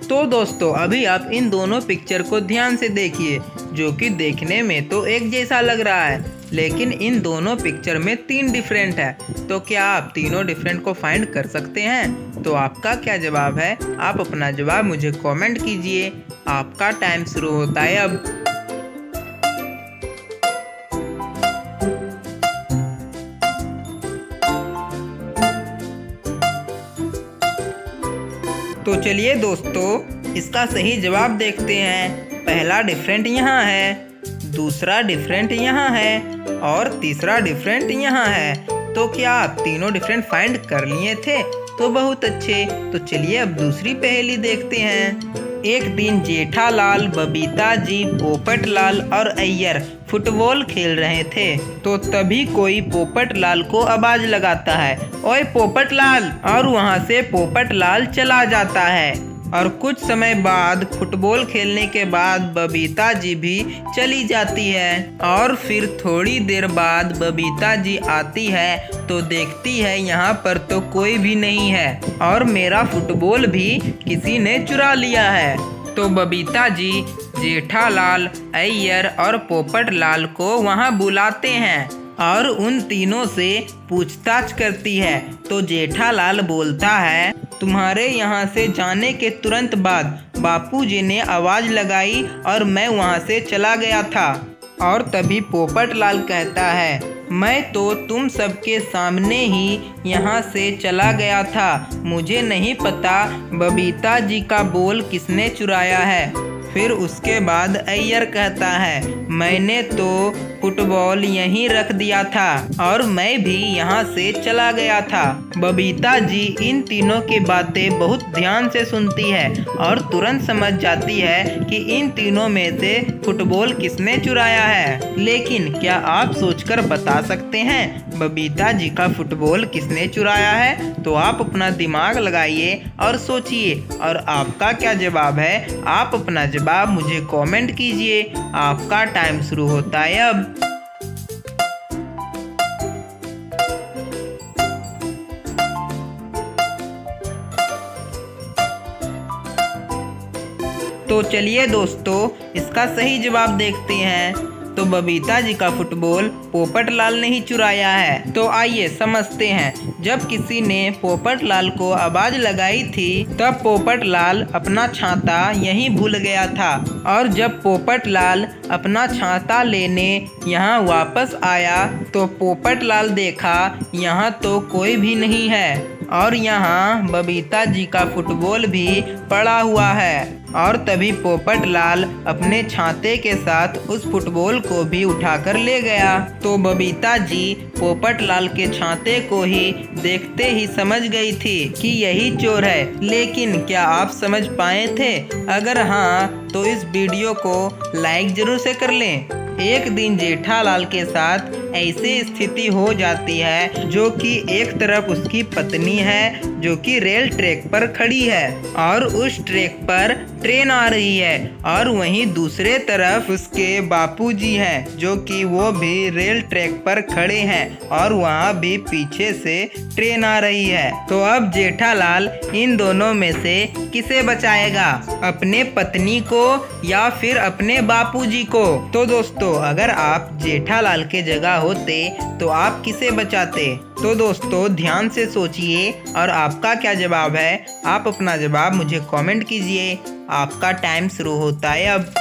तो दोस्तों अभी आप इन दोनों पिक्चर को ध्यान से देखिए, जो कि देखने में तो एक जैसा लग रहा है, लेकिन इन दोनों पिक्चर में 3 डिफरेंट है। तो क्या आप तीनों डिफरेंट को फाइंड कर सकते हैं? तो आपका क्या जवाब है? आप अपना जवाब मुझे कमेंट कीजिए। आपका टाइम शुरू होता है अब। तो चलिए दोस्तों इसका सही जवाब देखते हैं। पहला डिफरेंट यहाँ है, दूसरा डिफरेंट यहाँ है और तीसरा डिफरेंट यहाँ है। तो क्या आप तीनों डिफरेंट फाइंड कर लिए थे? तो बहुत अच्छे। तो चलिए अब दूसरी पहेली देखते हैं। एक दिन जेठालाल, बबीता जी, पोपटलाल और अय्यर फुटबॉल खेल रहे थे। तो तभी कोई पोपटलाल को आवाज लगाता है, ओए पोपटलाल, और वहां से पोपटलाल चला जाता है। और कुछ समय बाद फुटबॉल खेलने के बाद बबीता जी भी चली जाती है। और फिर थोड़ी देर बाद बबीता जी आती है तो देखती है यहाँ पर तो कोई भी नहीं है और मेरा फुटबॉल भी किसी ने चुरा लिया है। तो बबीता जी जेठालाल, अय्यर और पोपटलाल को वहाँ बुलाते हैं और उन तीनों से पूछताछ करती है। तो जेठालाल बोलता है, तुम्हारे यहाँ से जाने के तुरंत बाद बापूजी ने आवाज़ लगाई और मैं वहाँ से चला गया था। और तभी पोपटलाल कहता है, मैं तो तुम सबके सामने ही यहाँ से चला गया था। मुझे नहीं पता बबीता जी का बॉल किसने चुराया है। फिर उसके बाद अय्यर कहता है, मैंने तो फुटबॉल यहीं रख दिया था और मैं भी यहाँ से चला गया था। बबीता जी इन तीनों की बातें बहुत ध्यान से सुनती है और तुरंत समझ जाती है कि इन तीनों में से फुटबॉल किसने चुराया है। लेकिन क्या आप सोचकर बता सकते हैं बबीता जी का फुटबॉल किसने चुराया है? तो आप अपना दिमाग लगाइए और सोचिए, और आपका क्या जवाब है? आप अपना जवाब मुझे कमेंट कीजिए। आपका टाइम शुरू होता है अब। तो चलिए दोस्तों इसका सही जवाब देखते हैं। तो बबीता जी का फुटबॉल पोपटलाल ने ही चुराया है। तो आइए समझते हैं। जब किसी ने पोपटलाल को आवाज लगाई थी तब पोपटलाल अपना छाता यहीं भूल गया था। और जब पोपटलाल अपना छाता लेने यहाँ वापस आया तो पोपटलाल देखा यहाँ तो कोई भी नहीं है और यहाँ बबीता जी का फुटबॉल भी पड़ा हुआ है। और तभी पोपटलाल अपने छाते के साथ उस फुटबॉल को भी उठाकर ले गया। तो बबीता जी पोपटलाल के छाते को ही देखते ही समझ गई थी कि यही चोर है। लेकिन क्या आप समझ पाए थे? अगर हाँ तो इस वीडियो को लाइक जरूर से कर लें। एक दिन जेठालाल के साथ ऐसी स्थिति हो जाती है जो कि एक तरफ उसकी पत्नी है जो कि रेल ट्रैक पर खड़ी है और उस ट्रैक पर ट्रेन आ रही है, और वहीं दूसरे तरफ उसके बापूजी हैं जो कि वो भी रेल ट्रैक पर खड़े हैं और वहाँ भी पीछे से ट्रेन आ रही है। तो अब जेठालाल इन दोनों में से किसे बचाएगा? अपने पत्नी को या फिर अपने बापूजी को? तो दोस्तों अगर आप जेठालाल के जगह होते तो आप किसे बचाते? तो दोस्तों ध्यान से सोचिए और आपका क्या जवाब है? आप अपना जवाब मुझे कमेंट कीजिए। आपका टाइम शुरू होता है अब।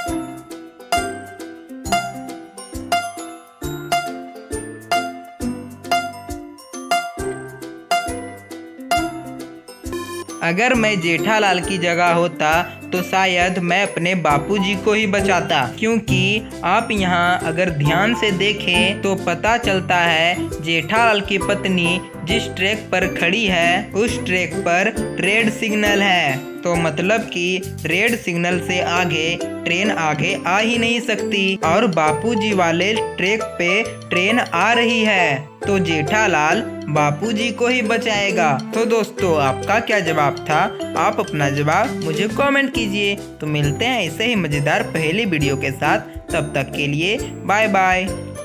अगर मैं जेठालाल की जगह होता तो शायद मैं अपने बापूजी को ही बचाता, क्योंकि आप यहाँ अगर ध्यान से देखें तो पता चलता है जेठालाल की पत्नी जिस ट्रैक पर खड़ी है उस ट्रैक पर रेड सिग्नल है। तो मतलब कि रेड सिग्नल से आगे ट्रेन आगे आ ही नहीं सकती और बापूजी वाले ट्रैक पे ट्रेन आ रही है। तो जेठालाल बापूजी को ही बचाएगा। तो दोस्तों आपका क्या जवाब था? आप अपना जवाब मुझे कमेंट कीजिए। तो मिलते हैं ऐसे ही मजेदार पहली वीडियो के साथ। तब तक के लिए बाय बाय।